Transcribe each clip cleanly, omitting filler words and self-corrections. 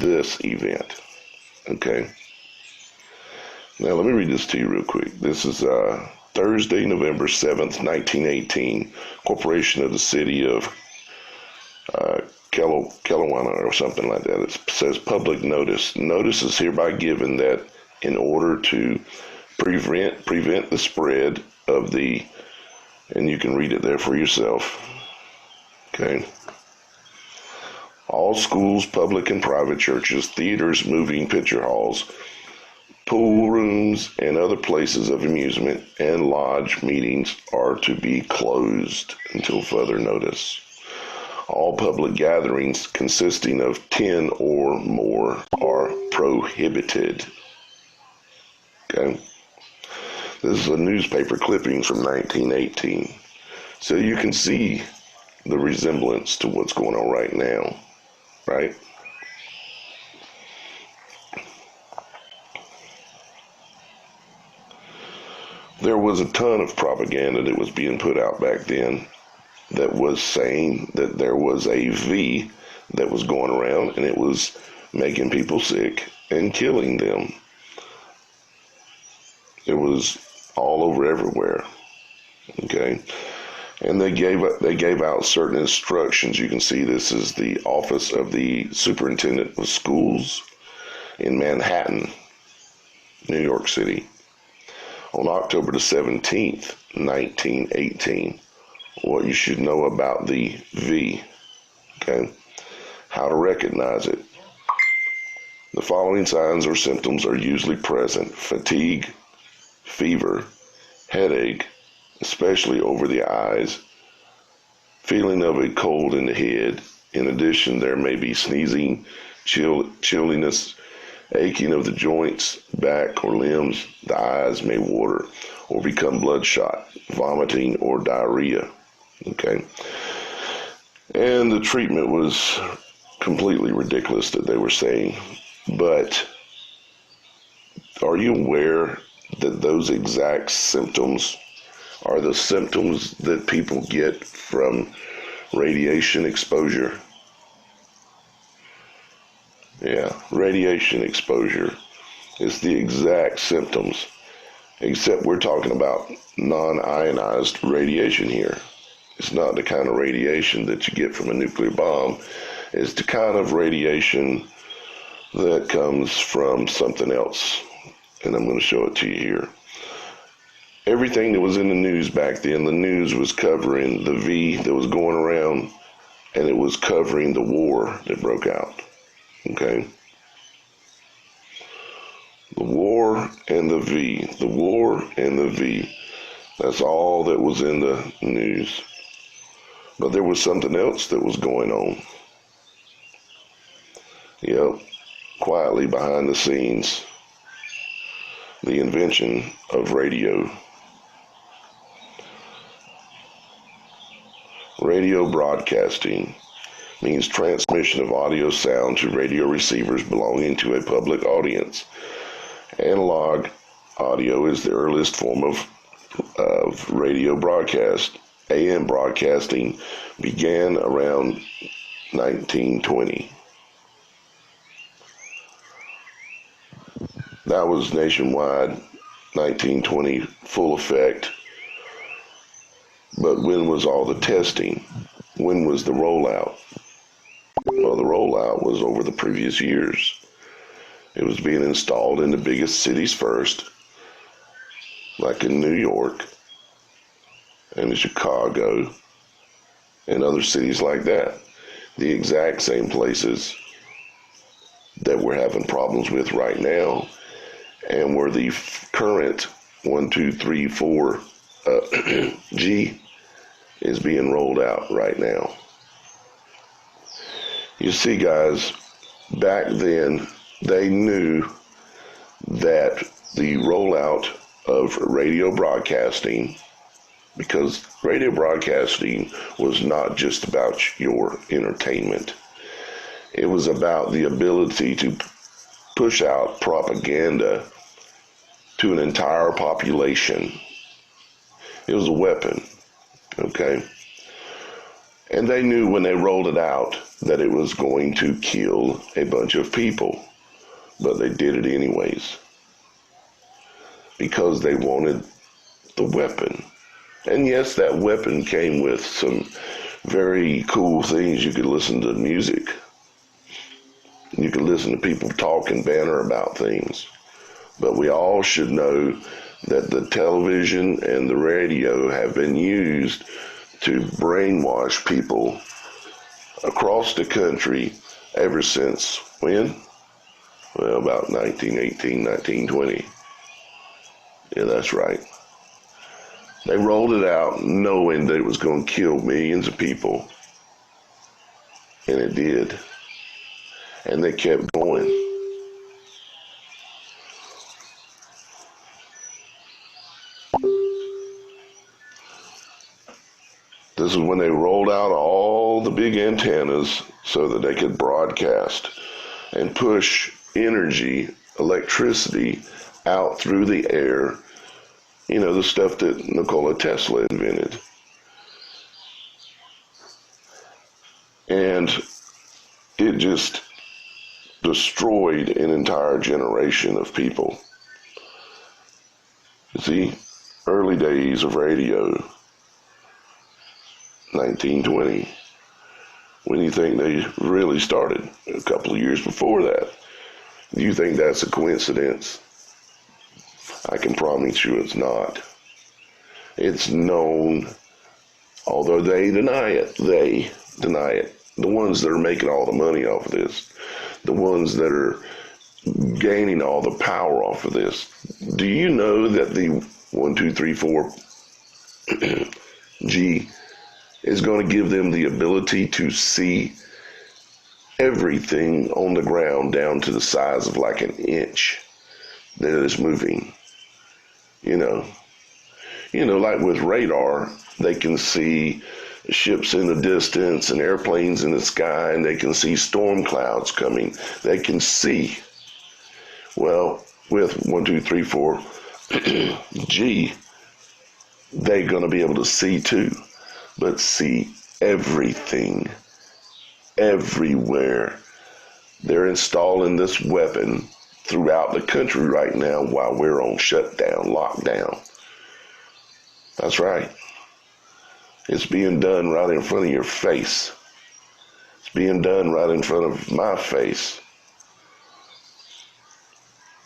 this event. Okay. Now let me read this to you real quick. This is Thursday, November 7th, 1918. Corporation of the City of Kelowna or something like that. It says public notice. Notice is hereby given that in order to prevent the spread of the, and you can read it there for yourself. Okay. All schools, public and private churches, theaters, moving picture halls, pool rooms, and other places of amusement and lodge meetings are to be closed until further notice. All public gatherings consisting of 10 or more are prohibited. Okay. This is a newspaper clipping from 1918. So you can see the resemblance to what's going on right now, right? There was a ton of propaganda that was being put out back then that was saying that there was a V that was going around and it was making people sick and killing them. It was all over everywhere. Okay. And they gave out certain instructions. You can see this is the office of the superintendent of schools in Manhattan, New York City, on October the 17th, 1918. What you should know about the V. Okay. How to recognize it. The following signs or symptoms are usually present: fatigue, fever, headache, especially over the eyes, feeling of a cold in the head. In addition, there may be sneezing, chilliness, aching of the joints, back, or limbs. The eyes may water or become bloodshot, vomiting, or diarrhea. Okay. And the treatment was completely ridiculous that they were saying. But are you aware that those exact symptoms are the symptoms that people get from radiation exposure? Yeah, radiation exposure is the exact symptoms, except we're talking about non-ionized radiation here. It's not the kind of radiation that you get from a nuclear bomb. It's the kind of radiation that comes from something else. And I'm going to show it to you here. Everything that was in the news back then, the news was covering the V that was going around, and it was covering the war that broke out. Okay? The war and the V. The war and the V. That's all that was in the news. But there was something else that was going on. Yep. Quietly behind the scenes. The invention of radio. Radio broadcasting means transmission of audio sound to radio receivers belonging to a public audience. Analog audio is the earliest form of radio broadcast. AM broadcasting began around 1920. That was nationwide, 1920, full effect. But when was all the testing? When was the rollout? Well, the rollout was over the previous years. It was being installed in the biggest cities first, like in New York and in Chicago and other cities like that. The exact same places that we're having problems with right now, and where the current 1, 2, 3, 4 G is being rolled out right now. You see, guys, back then they knew that the rollout of radio broadcasting, because radio broadcasting was not just about your entertainment. It was about the ability to push out propaganda to an entire population. It was a weapon, okay? And they knew when they rolled it out that it was going to kill a bunch of people, but they did it anyways because they wanted the weapon. And yes, that weapon came with some very cool things. You could listen to music. You could listen to people talk and banter about things. But we all should know that the television and the radio have been used to brainwash people across the country ever since when? Well, about 1918, 1920. Yeah, that's right. They rolled it out knowing that it was going to kill millions of people. And it did. And they kept going. This is when they rolled out all the big antennas so that they could broadcast and push energy, electricity out through the air. You know, the stuff that Nikola Tesla invented. And it just destroyed an entire generation of people. You see, early days of radio, 1920. When you think they really started a couple of years before that, do you think that's a coincidence? I can promise you it's not. It's known, although they deny it. The ones that are making all the money off of this, the ones that are gaining all the power off of this. Do you know that the 1, 2, 3, 4 G is going to give them the ability to see everything on the ground down to the size of like an inch that is moving? You know, like with radar, they can see ships in the distance and airplanes in the sky, and they can see storm clouds coming. They can see. Well, with 1, 2, 3, 4 G, they're going to be able to see too, but see everything, everywhere. They're installing this weapon throughout the country right now while we're on shutdown, lockdown. That's right. It's being done right in front of your face. It's being done right in front of my face.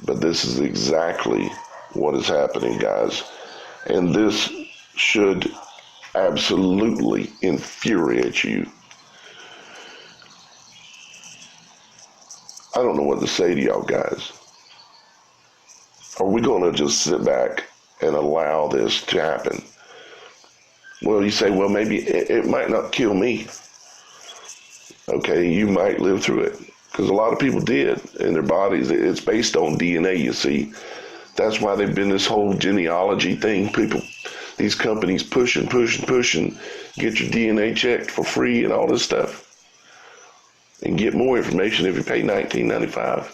But this is exactly what is happening, guys. And this should absolutely infuriate you. I don't know what to say to y'all guys. Are we going to just sit back and allow this to happen? Well, you say, well, maybe it might not kill me. Okay, you might live through it. Because a lot of people did in their bodies. It's based on DNA, you see. That's why they've been this whole genealogy thing. People, these companies pushing, get your DNA checked for free and all this stuff. And get more information if you pay $19.95.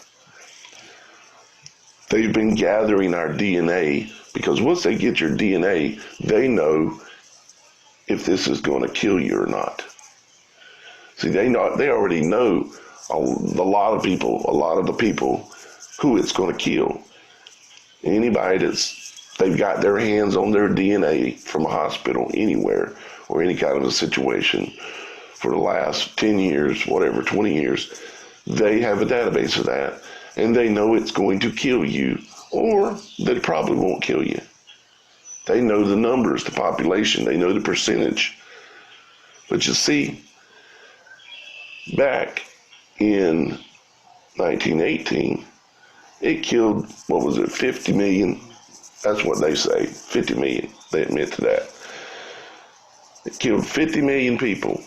They've been gathering our DNA because once they get your DNA, they know if this is going to kill you or not. See, they already know a lot of the people who it's going to kill. Anybody they've got their hands on their DNA from a hospital anywhere or any kind of a situation for the last 10 years, whatever, 20 years, they have a database of that, and they know it's going to kill you, or that it probably won't kill you. They know the numbers, the population, they know the percentage. But you see, back in 1918, it killed, 50 million? That's what they say, 50 million. They admit to that. It killed 50 million people.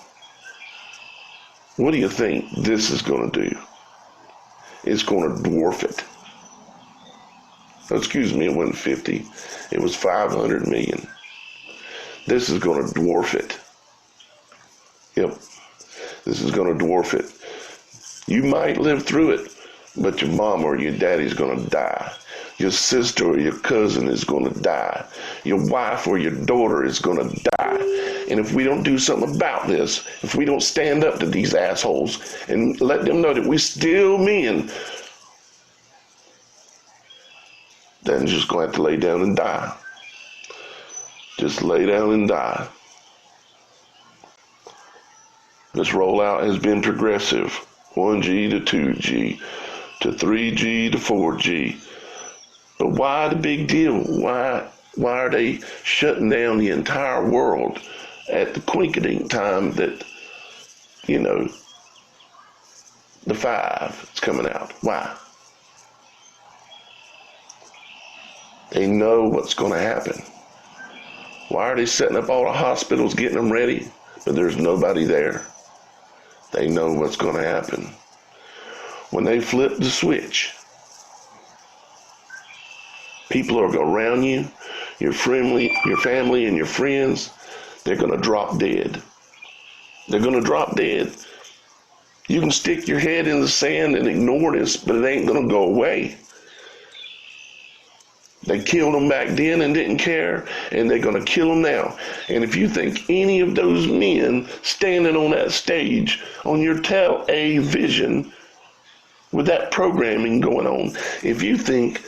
What do you think this is going to do? It's going to dwarf it. Excuse me, it wasn't 50. It was 500 million. This is going to dwarf it. Yep. This is going to dwarf it. You might live through it, but your mom or your daddy's going to die. Your sister or your cousin is going to die. Your wife or your daughter is going to die. And if we don't do something about this, if we don't stand up to these assholes and let them know that we still men, then just going to have to lay down and die. Just lay down and die. This rollout has been progressive. 1G to 2G to 3G to 4G. But why the big deal? Why are they shutting down the entire world at the quinkadink time that, the 5 is coming out? Why? They know what's going to happen. Why are they setting up all the hospitals, getting them ready, but there's nobody there? They know what's going to happen. When they flip the switch, people are around you, your family and your friends, they're going to drop dead. They're going to drop dead. You can stick your head in the sand and ignore this, but it ain't going to go away. They killed them back then and didn't care, and they're going to kill them now. And if you think any of those men standing on that stage on your television with that programming going on, if you think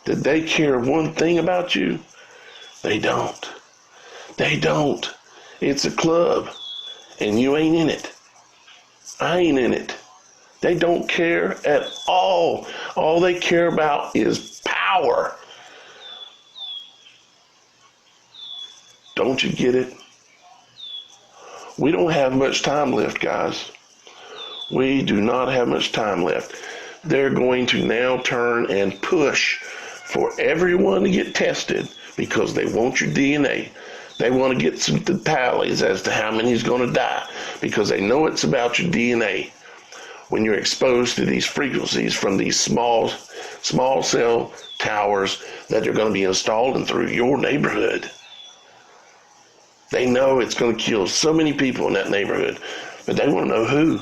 that they care one thing about you, they don't. They don't. It's a club, and you ain't in it. I ain't in it. They don't care at all. All they care about is power. Don't you get it? We don't have much time left, guys. We do not have much time left. They're going to now turn and push for everyone to get tested because they want your DNA. They want to get some tallies as to how many is going to die because they know it's about your DNA. When you're exposed to these frequencies from these small cell towers that are going to be installed in through your neighborhood. They know it's going to kill so many people in that neighborhood, but they want to know who.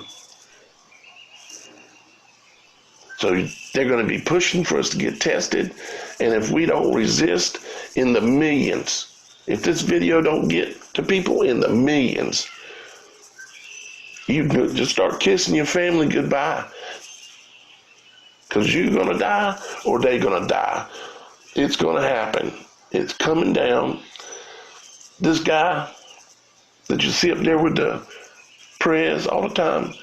So they're going to be pushing for us to get tested, and if we don't resist, in the millions. If this video don't get to people in the millions, you just start kissing your family goodbye. Because you're going to die or they're going to die. It's going to happen. It's coming down. This guy that you see up there with the prayers all the time,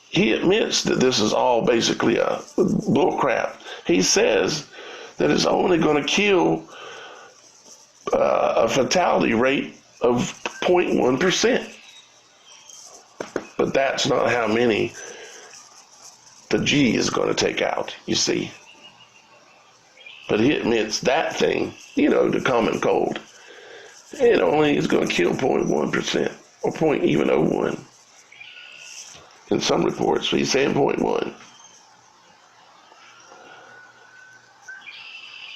he admits that this is all basically a bull crap. He says that it's only going to kill a fatality rate of 0.1%. But that's not how many the G is going to take out, you see. But he admits that thing, the common cold, it only is going to kill 0.1% or 0.01. In some reports, he's saying 0.1.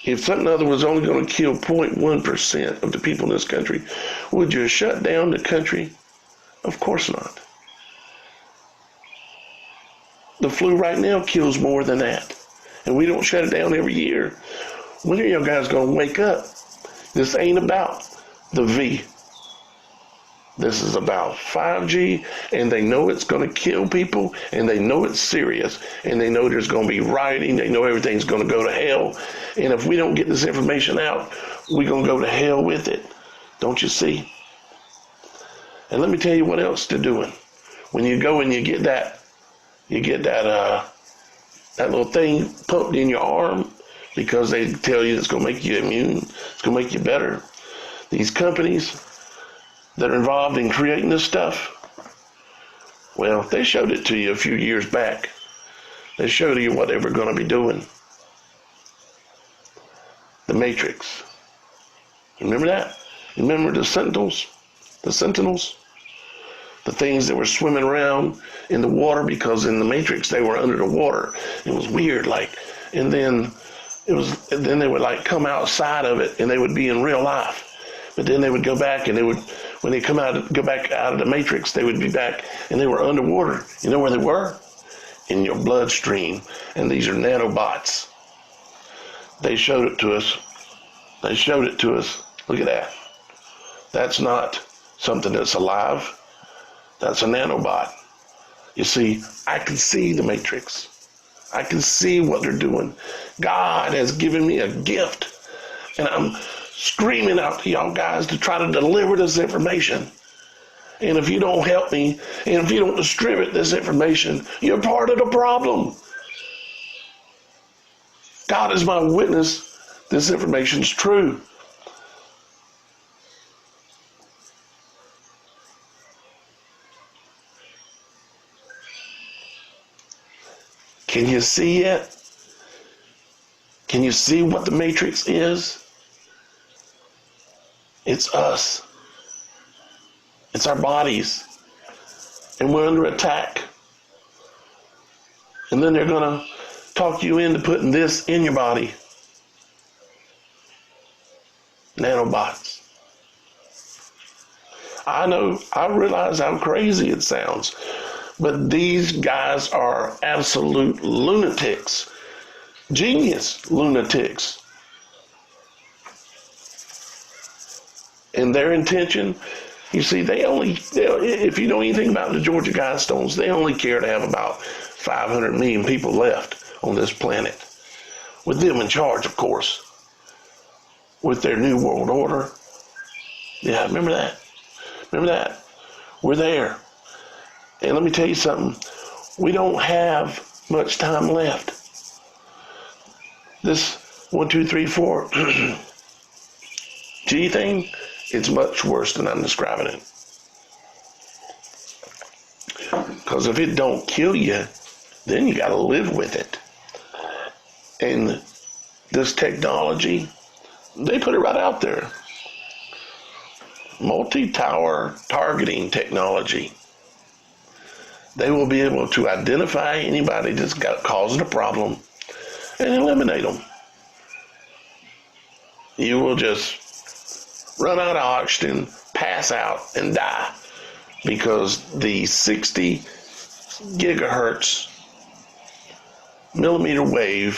If something other was only going to kill 0.1% of the people in this country, would you shut down the country? Of course not. The flu right now kills more than that. And we don't shut it down every year. When are you guys going to wake up? This ain't about the V. This is about 5G, and they know it's going to kill people, and they know it's serious, and they know there's going to be rioting. They know everything's going to go to hell. And if we don't get this information out, we're going to go to hell with it. Don't you see? And let me tell you what else they're doing. When you go and you get that little thing pumped in your arm because they tell you it's going to make you immune, it's going to make you better. These companies that are involved in creating this stuff, well, they showed it to you a few years back. They showed you what they were going to be doing. The Matrix. Remember that? Remember the Sentinels? The Sentinels? The things that were swimming around in the water because in the Matrix they were under the water. It was weird, and then they would come outside of it and they would be in real life. But then they would go back and when they go back out of the Matrix, they would be back and they were underwater. You know where they were? in your bloodstream, and these are nanobots. They showed it to us. Look at that. That's not something that's alive. That's a nanobot. You see, I can see the matrix. I can see what they're doing. God has given me a gift, and I'm screaming out to y'all guys to try to deliver this information. And if you don't help me, and if you don't distribute this information, you're part of the problem. God is my witness. This information is true. Can you see it? Can you see what the matrix is? It's us. It's our bodies. And we're under attack. And then they're going to talk you into putting this in your body. Nanobots. I know, I realize how crazy it sounds, but these guys are absolute lunatics. Genius lunatics. And their intention, you see, if you know anything about the Georgia Guidestones, they only care to have about 500 million people left on this planet. With them in charge, of course. With their New World Order. Yeah, remember that? Remember that? We're there. And let me tell you something. We don't have much time left. This 1, 2, 3, 4 G thing, it's much worse than I'm describing it. Because if it don't kill you, then you got to live with it. And this technology, they put it right out there. Multi-tower targeting technology. They will be able to identify anybody that's causing a problem and eliminate them. You will just run out of oxygen, pass out, and die because the 60 gigahertz millimeter wave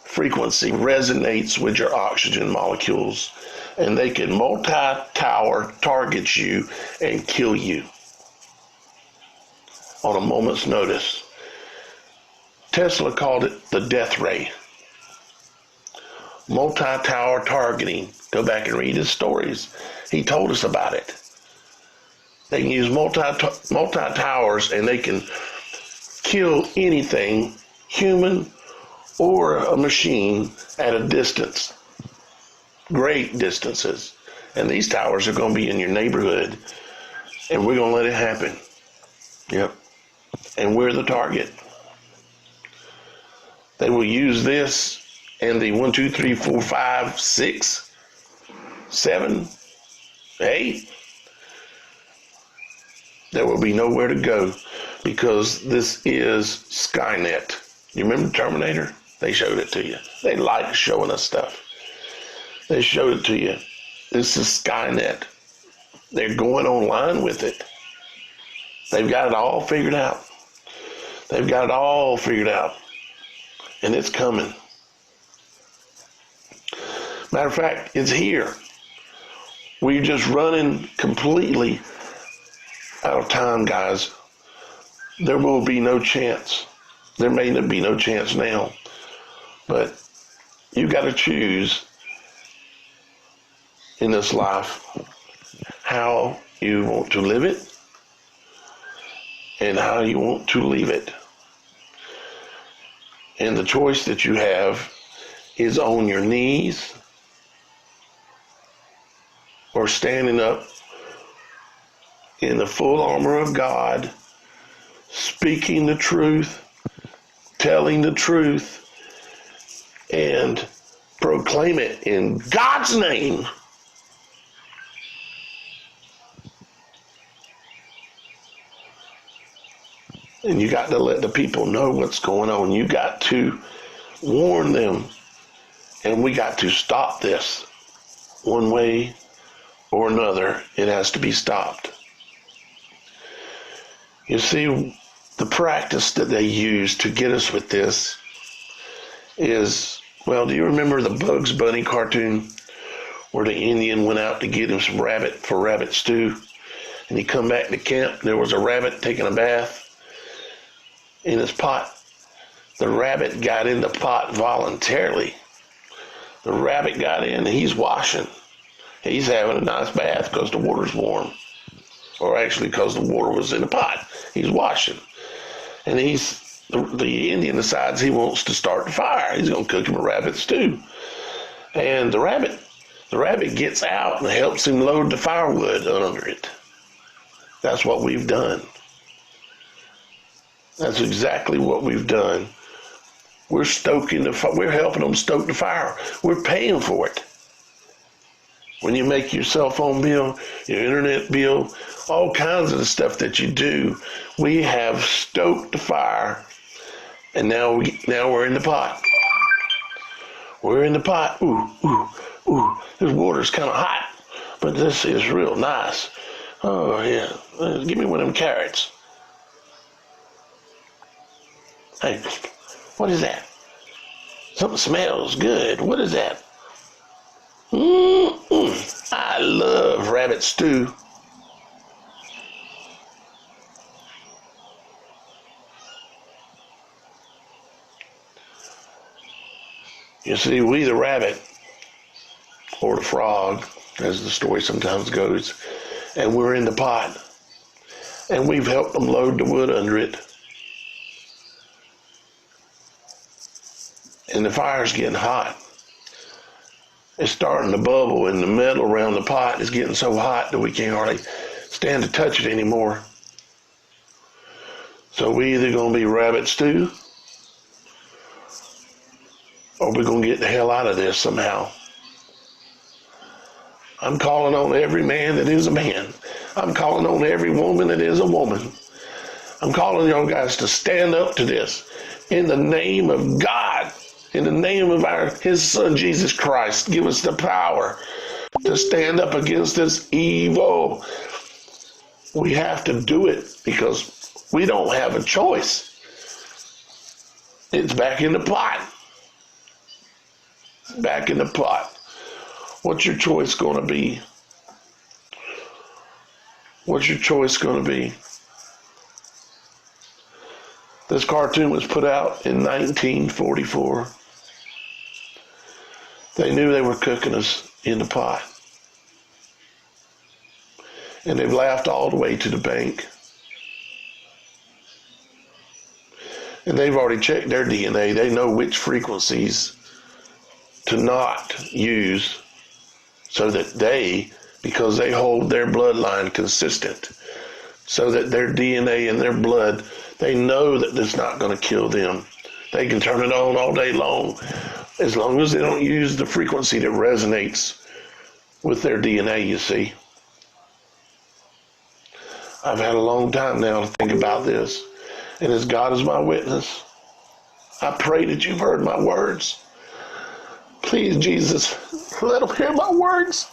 frequency resonates with your oxygen molecules, and they can multi-tower target you and kill you on a moment's notice. Tesla called it the death ray. Multi-tower targeting. Go back and read his stories. He told us about it. They can use multi-towers and they can kill anything, human or a machine, at a distance. Great distances. And these towers are going to be in your neighborhood, and we're going to let it happen. Yep. And we're the target. They will use this and the 1, 2, 3, 4, 5, 6, 7, 8. There will be nowhere to go because this is Skynet. You remember Terminator? They showed it to you. They like showing us stuff. They showed it to you. This is Skynet. They're going online with it. They've got it all figured out. They've got it all figured out. And it's coming. Matter of fact, it's here. We're just running completely out of time, guys. There will be no chance. There may not be no chance now. But you got to choose in this life how you want to live it and how you want to leave it. And the choice that you have is on your knees or standing up in the full armor of God, speaking the truth, telling the truth, and proclaim it in God's name. And you got to let the people know what's going on. You got to warn them. And we got to stop this one way or another. It has to be stopped. You see, the practice that they use to get us with this is, well, do you remember the Bugs Bunny cartoon where the Indian went out to get him some rabbit for rabbit stew? And he come back to camp, and there was a rabbit taking a bath in his pot. The rabbit got in the pot voluntarily. The rabbit got in, and he's washing. He's having a nice bath because the water's warm. Or actually because the water was in the pot. He's washing. And the Indian decides he wants to start the fire. He's going to cook him a rabbit stew. And the rabbit gets out and helps him load the firewood under it. That's what we've done. That's exactly what we've done. We're we're helping them stoke the fire. We're paying for it. When you make your cell phone bill, your internet bill, all kinds of the stuff that you do, we have stoked the fire, and now we're in the pot. We're in the pot. Ooh, ooh, ooh. This water's kind of hot, but this is real nice. Oh, yeah. Give me one of them carrots. Hey, what is that? Something smells good. What is that? I love rabbit stew. You see, we the rabbit, or the frog, as the story sometimes goes, and we're in the pot, and we've helped them load the wood under it, and the fire's getting hot. It's starting to bubble, and the metal around the pot is getting so hot that we can't hardly stand to touch it anymore. So we either going to be rabbit stew, or we're going to get the hell out of this somehow. I'm calling on every man that is a man. I'm calling on every woman that is a woman. I'm calling y'all guys to stand up to this in the name of God, in the name of His Son, Jesus Christ. Give us the power to stand up against this evil. We have to do it because we don't have a choice. It's back in the pot. Back in the pot. What's your choice going to be? What's your choice going to be? This cartoon was put out in 1944. They knew they were cooking us in the pot. And they've laughed all the way to the bank. And they've already checked their DNA. They know which frequencies to not use so that because they hold their bloodline consistent, so that their DNA and their blood, they know that it's not going to kill them. They can turn it on all day long, as long as they don't use the frequency that resonates with their DNA, you see. I've had a long time now to think about this, and as God is my witness, I pray that you've heard my words. Please, Jesus, let them hear my words.